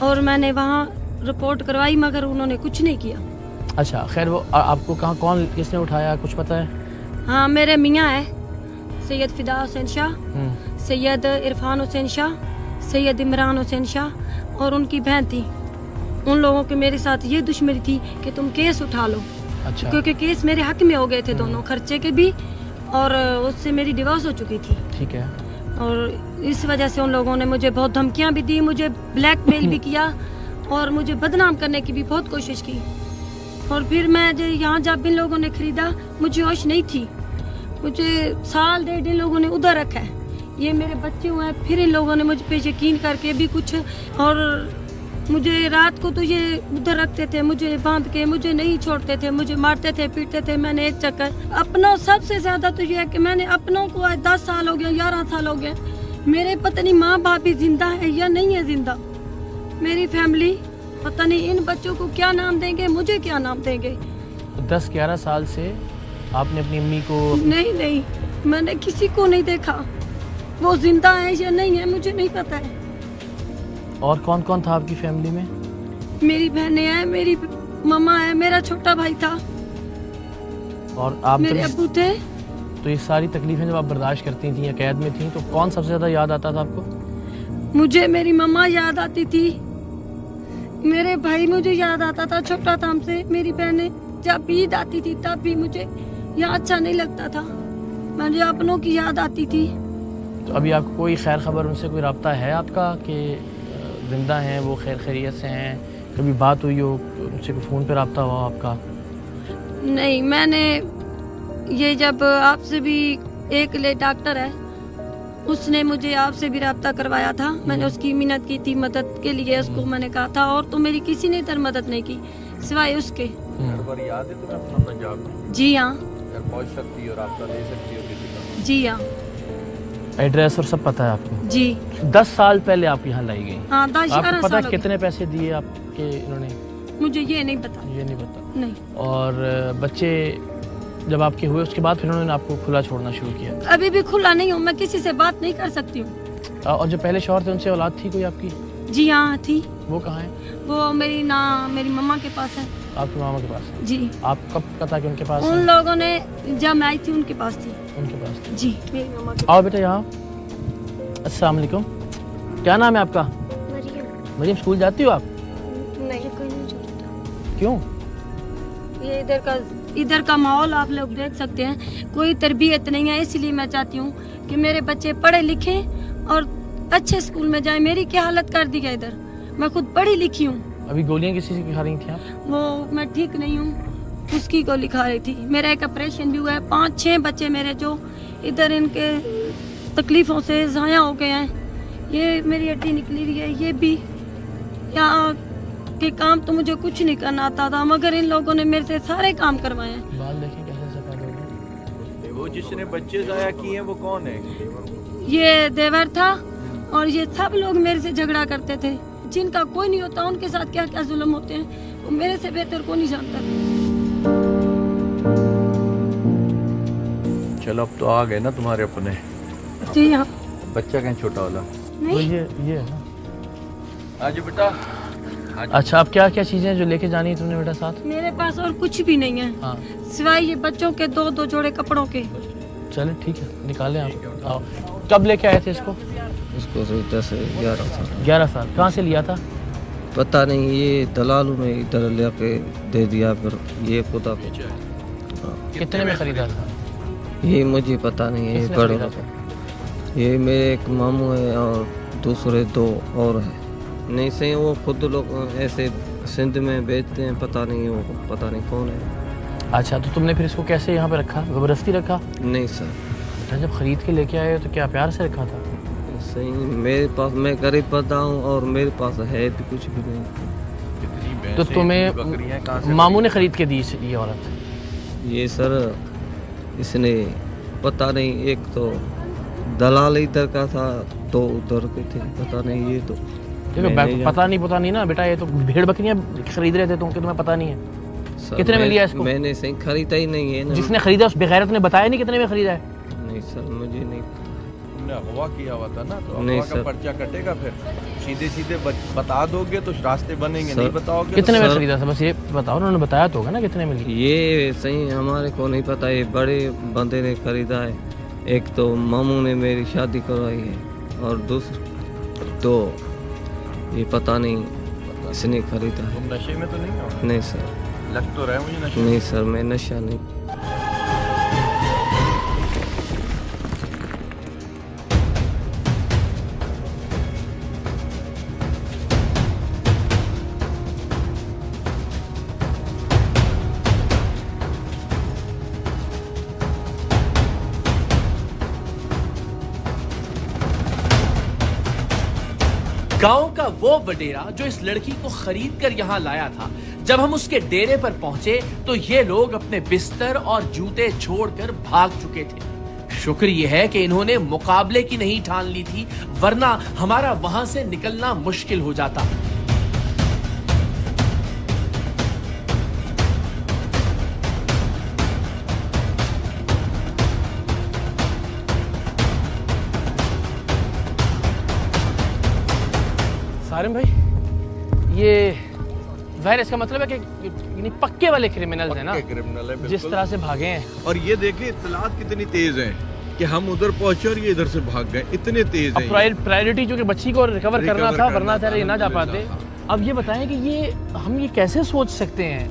और मैंने वहाँ रिपोर्ट करवाई मगर उन्होंने कुछ नहीं किया। अच्छा खैर, वो आपको कहाँ कौन किसने उठाया कुछ पता है? हाँ मेरे मियाँ है सैयद फिदा हुसैन शाह, सैयद इरफान हुसैन शाह, सैयद इमरान हुसैन शाह और उनकी बहन थी। उन लोगों की मेरे साथ ये दुश्मनी थी कि तुम केस उठा लो। अच्छा। क्योंकि केस मेरे हक में हो गए थे दोनों, खर्चे के भी और उससे मेरी डिवोर्स हो चुकी थी। ठीक है। और इस वजह से उन लोगों ने मुझे बहुत धमकियां भी दी, मुझे ब्लैकमेल भी किया और मुझे बदनाम करने की भी बहुत कोशिश की। और फिर मैं यहाँ जब इन लोगों ने खरीदा मुझे होश नहीं थी, मुझे साल डेढ़ इन लोगों ने उधर रखा है, ये मेरे बच्चे हुए हैं। फिर इन लोगों ने मुझ पे यकीन करके भी कुछ, और मुझे रात को तो ये उधर रखते थे, मुझे बांध के, मुझे नहीं छोड़ते थे, मुझे मारते थे पीटते थे। मैंने एक चक्कर अपनों, सबसे ज्यादा तो ये है कि मैंने अपनों को आज 10 साल हो गए, 11 साल हो गए, मेरे पता नहीं माँ बाप भी जिंदा है या नहीं है जिंदा, मेरी फैमिली पता नहीं इन बच्चों को क्या नाम देंगे, मुझे क्या नाम देंगे। 10-11 साल से आपने अपनी अम्मी को? नहीं, मैंने किसी को नहीं देखा, वो जिंदा है या नहीं है मुझे नहीं पता है। और कौन कौन था आपकी फैमिली में? मेरी बहनें हैं, मेरी मम्मा है, मेरा छोटा भाई था और आप मेरे अब्बू थे। तो ये सारी तकलीफें जब आप बर्दाश्त करती थी या कैद में थी तो कौन सबसे ज्यादा याद आता था आपको? मुझे मेरी मम्मा याद आती थी, मेरे भाई मुझे याद आता था, छोटा था हमसे। मेरी बहनें जब ईद आती थी तब भी मुझे यहाँ अच्छा नहीं लगता था, मुझे अपनों की याद आती थी। तो अभी आपको कोई खैर खबर उनसे, कोई रब्ता है आपका कि जिंदा हैं वो, खैर खैरियत से हैं? कभी बात हुई हो उनसे, कोई फ़ोन पे रब्ता हुआ आपका? नहीं, मैंने ये जब आपसे भी, एक ले डॉक्टर है उसने मुझे आपसे भी रब्ता करवाया था, मैंने उसकी मिन्नत की थी मदद के लिए, उसको मैंने कहा था, और तो मेरी किसी ने इधर मदद नहीं की सिवाय उसके। याद है तुम्हें अपना पंजाब? जी हाँ। पहुंच सकती हो, रास्ता दे सकती हो किसी का? जी हाँ। एड्रेस और सब पता है आपको? जी। 10 साल पहले आप यहाँ लाई गई? हाँ, 10-11 आपको पता साल है कितने पैसे दिए आपके इन्होंने? मुझे ये नहीं पता। ये नहीं पता? नहीं। और बच्चे जब आपके हुए उसके बाद फिर उन्होंने आपको खुला छोड़ना शुरू किया? अभी भी खुला नहीं हूँ, मैं किसी से बात नहीं कर सकती हूँ। और जो पहले शौहर थे उनसे औलाद थी कोई आपकी? जी हाँ थी। वो कहाँ है? वो मेरी मम्मा के पास है। आपकी मामा के पास? जी। आप कब पता कि उनके पास? उन लोगों ने जब मैं आई थी उनके पास थी। उनके पास थी? जी, मेरी मम्मा के। आओ बेटा यहाँ। अस्सलाम वालेकुम, क्या नाम है आपका? मरियम। मरियम, स्कूल जाती हो आप? नहीं, कोई नहीं छोड़ता। क्यों? ये इधर का माहौल आप लोग देख सकते हैं, कोई तरबियत नहीं है, इसलिए मैं चाहती हूँ कि मेरे बच्चे पढ़े लिखे और अच्छे स्कूल में जाए। मेरी क्या हालत कर दी है इधर, मैं खुद पढ़ी लिखी हूँ। अभी गोलियां किसी से खा रही थी आप? वो मैं ठीक नहीं हूँ, उसकी गोली खा रही थी। मेरा एक ऑपरेशन भी हुआ है, 5-6 बच्चे मेरे जो इधर इनके तकलीफों से ज़ाया हो गए हैं। ये मेरी हड्डी निकली हुई है, ये भी। यहाँ के काम तो मुझे कुछ नहीं करना आता था, मगर इन लोगों ने मेरे से सारे काम करवाए हैं। बाल देखें कैसे सफेद हो गए। वो जिसने बच्चे जाया किए हैं वो कौन है? ये देवर था और ये सब लोग मेरे से झगड़ा करते थे। जिनका कोई नहीं होता उनके साथ क्या क्या जुल्म होते हैं वो मेरे से बेहतर को नहीं जानता। चलो अब तो आ गए ना तुम्हारे अपने। जी हाँ। बच्चा कहीं छोटा वाला? तो नहीं, ये है ना? आज बेटा। अच्छा, अब क्या क्या चीजें हैं जो लेके जानी है तुमने बेटा साथ? मेरे पास और कुछ भी नहीं है हाँ, सिवाय ये बच्चों के 2-2 जोड़े कपड़ों के। चले ठीक है, निकालें आप। आओ। कब लेके आए थे इसको? इसको 10-11 साल। 11 साल। कहाँ से लिया था? पता नहीं, ये दलालों ने इधर लेके दे दिया, फिर ये खुदा को। कितने में खरीदा था? ये मुझे पता नहीं है। किसने बड़े खरीदा था? ये मेरे एक मामू है और दूसरे 2 और है। नहीं सही, वो खुद लोग ऐसे सिंध में बेचते हैं, पता नहीं वो, पता नहीं कौन है। अच्छा, तो तुमने फिर इसको कैसे यहाँ पे रखा? ज़बरदस्ती रखा? नहीं सर। बेटा जब खरीद के लेके आए तो क्या प्यार से रखा था? सही, मेरे पास, मैं गरीब पता हूँ और मेरे पास है भी कुछ भी नहीं। तो तुम्हें मामू ने खरीद के दी ये औरत? ये सर इसने पता नहीं, एक तो दलाल इधर का था, 2 उधर के थे, पता नहीं। ये तो देखो, पता नहीं ना बेटा, ये तो भेड़ बकरियां खरीद रहे थे तुम, कि तुम्हें पता नहीं है कितने में लिया इसको? मैंने सही खरीदा ही नहीं है ना। जिसने खरीदा उस बेगैरत ने बताया नहीं कितने में खरीदा है? नहीं सर, मुझे नहीं। तुमने अगवा किया हुआ था ना, तो नहीं अगवा का सर। पर्चा कटेगा फिर। सीधे सीधे बता दोगे तो रास्ते बनेंगे, सर, नहीं बताओगे कितने में सर- खरीदा था? बस ये बताओ, उन्होंने बताया तो होगा ना कितने में ली? ये सही हमारे को नहीं पता, ये बड़े बंदे ने खरीदा है। एक तो मामू ने मेरी शादी करवाई है और दूसरा तो ये पता नहीं इसने खरीदा है। तुम नशे में तो नहीं हो? नहीं सर, लग तो रहा है मुझे नशे। नहीं सर, मैं नशा नहीं। गांव का वो वडेरा जो इस लड़की को खरीद कर यहाँ लाया था, जब हम उसके डेरे पर पहुंचे तो ये लोग अपने बिस्तर और जूते छोड़कर भाग चुके थे। शुक्र यह है कि इन्होंने मुकाबले की नहीं ठान ली थी, वरना हमारा वहां से निकलना मुश्किल हो जाता। सारिम भाई, ये ज़ाहिर इसका मतलब है कि यानी पक्के वाले क्रिमिनल्स हैं ना, क्रिमिनल है जिस बिल्कुल। तरह से भागे हैं। और ये देखिए इत्तलात कितनी तेज हैं कि हम उधर पहुंचे और ये इधर से भाग गए, इतने तेज हैं ये। प्रायोरिटी जो कि बच्ची को रिकवर करना था, वरना था, ये ना जा पाते। अल्हम्दुलिल्लाह। अब ये बताएं कि ये हम ये कैसे सोच सकते हैं?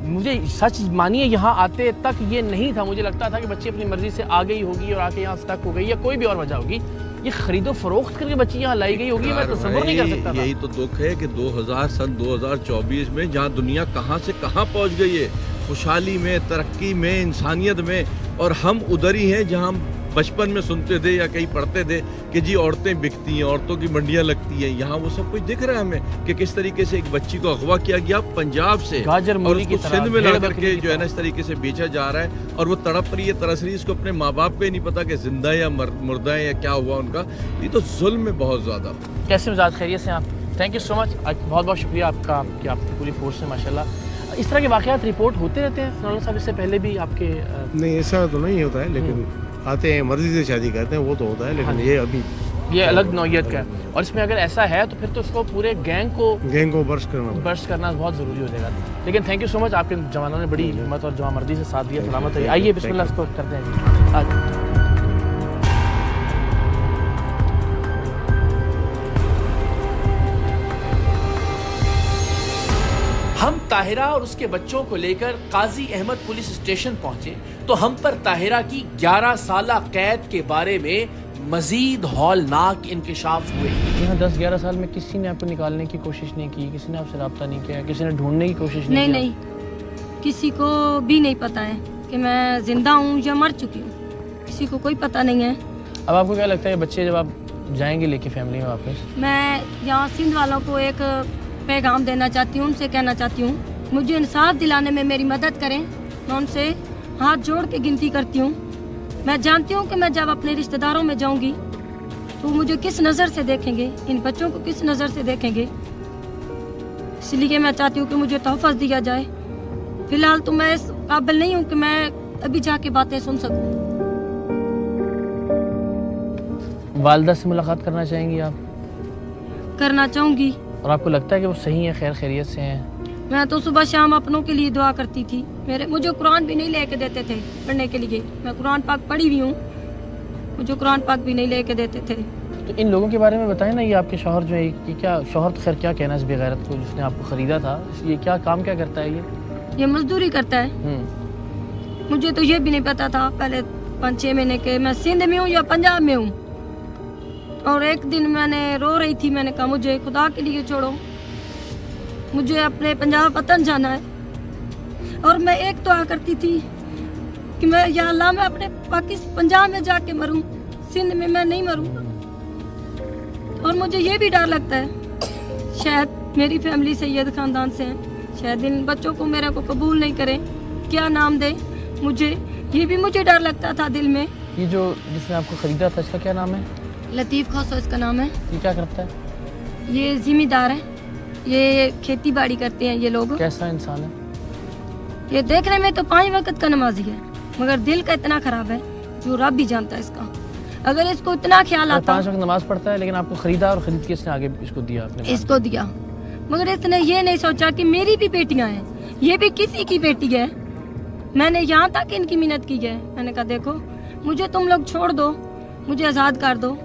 मुझे सच मानिए यहाँ आते तक ये नहीं था, मुझे लगता था कि बच्ची अपनी मर्जी से आ गई होगी और आके यहाँ स्टक हो गई या कोई भी और वजह होगी। ये खरीदो फरोख्त करके बच्ची यहाँ लाई गई होगी, मैं तसव्वुर नहीं कर सकता था। यही तो दुख है कि 2024 में जहाँ दुनिया कहाँ से कहाँ पहुँच गई है, खुशहाली में, तरक्की में, इंसानियत में, और हम उधर ही हैं जहाँ हम बचपन में सुनते थे या कहीं पढ़ते थे कि जी औरतें बिकती हैं, औरतों की मंडियाँ लगती हैं। यहाँ वो सब कुछ दिख रहा है हमें कि किस तरीके से एक बच्ची को अगवा किया गया पंजाब से गाजर और मूली उसको की तरह, सिंध में ला भेड़ करके बकरी की जो है ना तरह। इस तरीके से बेचा जा रहा है, और वो तड़प रही है, तरस रही है। इसको अपने माँ बाप को ही नहीं पता कि जिंदा है या मुर्दा है या क्या हुआ उनका। ये तो जुल्म है बहुत ज़्यादा। कैसे मिजाज खैरियत से आप? थैंक यू सो मच, बहुत बहुत शुक्रिया आपका कि आपकी पूरी फोर्स है माशाल्लाह। इस तरह के वाक़यात रिपोर्ट होते रहते हैं सनाउल्लाह साहब? इससे पहले भी आपके नहीं ऐसा तो नहीं होता है, लेकिन आते हैं मर्जी से शादी करते हैं वो तो होता है, लेकिन ये अभी ये अलग नौइयत का है। और इसमें अगर ऐसा है तो फिर तो उसको पूरे गैंग को गैंग को बर्स्ट करना पड़ता है। बर्स्ट करना बहुत ज़रूरी हो जाएगा। लेकिन थैंक यू सो मच, आपके जवानों ने बड़ी हिम्मत और जवामर्दी से साथ दिया। सलामत रहिए। आइए बिस्मिल्लाह इसको करते हैं जी। आज हम ताहिरा और उसके बच्चों को लेकर काजी अहमद पुलिस स्टेशन पहुंचे तो हम पर ताहिरा की 11 साला कैद के बारे में मजीद हौलनाक इंकशाफ हुए। यहाँ 10-11 साल में किसी ने आपको निकालने की कोशिश नहीं की, किसी ने आपसे रब्ता नहीं किया, किसी ने ढूंढने की कोशिश नहीं की? नहीं, किसी को भी नहीं पता है कि मैं जिंदा हूँ या मर चुकी हूँ, किसी को कोई पता नहीं है। अब आपको क्या लगता है बच्चे जब आप जाएंगे लेके फैमिली में वापस? मैं यहाँ सिंध वालों को एक पैगाम देना चाहती हूँ, उनसे कहना चाहती हूँ मुझे इंसाफ दिलाने में मेरी मदद करें। मैं उनसे हाथ जोड़ के गिनती करती हूँ। मैं जानती हूँ कि मैं जब अपने रिश्तेदारों में जाऊँगी तो मुझे किस नज़र से देखेंगे, इन बच्चों को किस नज़र से देखेंगे। इसलिए मैं चाहती हूँ कि मुझे तोहफ़ा दिया जाए। फिलहाल तो मैं इस काबिल नहीं हूँ कि मैं अभी जाके बातें सुन सकूँ। वालदा से मुलाकात करना चाहेंगी आप? करना चाहूँगी। और आपको लगता है कि वो सही है, खैर खैरियत से हैं? मैं तो सुबह शाम अपनों के लिए दुआ करती थी। मुझे कुरान भी नहीं लेके देते थे पढ़ने के लिए। मैं कुरान पाक पढ़ी हुई हूँ, मुझे कुरान पाक भी नहीं लेके देते थे। तो इन लोगों के बारे में बताएं ना, ये आपके शौहर जो है कि क्या शौहर तो खैर क्या कहना इस बेगैरत को जिसने आपको ख़रीदा था, ये क्या काम क्या करता है? ये मजदूरी करता है। मुझे तो ये भी नहीं पता था पहले 5-6 महीने के मैं सिंध में हूँ या पंजाब में हूँ। और एक दिन मैंने रो रही थी, मैंने कहा मुझे खुदा के लिए छोड़ो, मुझे अपने पंजाब वतन जाना है। और मैं एक दुआ करती थी कि मैं या अल्लाह मैं अपने पंजाब में जाके मरूं, सिंध में मैं नहीं मरूं। और मुझे ये भी डर लगता है शायद मेरी फैमिली सैयद खानदान से है, शायद इन बच्चों को मेरे को कबूल नहीं करें, क्या नाम दे मुझे, ये भी मुझे डर लगता था दिल में। ये जो जिसने आपको ख़रीदा था इसका क्या नाम है? लतीफ़ खासो इसका नाम है। ये क्या करता है? ये जिम्मेदार है, ये खेती बाड़ी करते हैं ये लोग। कैसा इंसान है? ये देखने में तो 5 वक्त का नमाजी है, मगर दिल का इतना खराब है जो रब भी जानता है इसका। अगर इसको इतना ख्याल और आता 5 वक्त नमाज पढ़ता है, लेकिन आपको खरीदा और खरीद के इसने आगे इसको दिया अपने इसको दिया, मगर इसने ये नहीं सोचा कि मेरी भी बेटियां हैं, ये भी किसी की बेटी है। मैंने यहाँ तक इनकी मिन्नत की है, मैंने कहा देखो मुझे तुम लोग छोड़ दो, मुझे आज़ाद कर दो,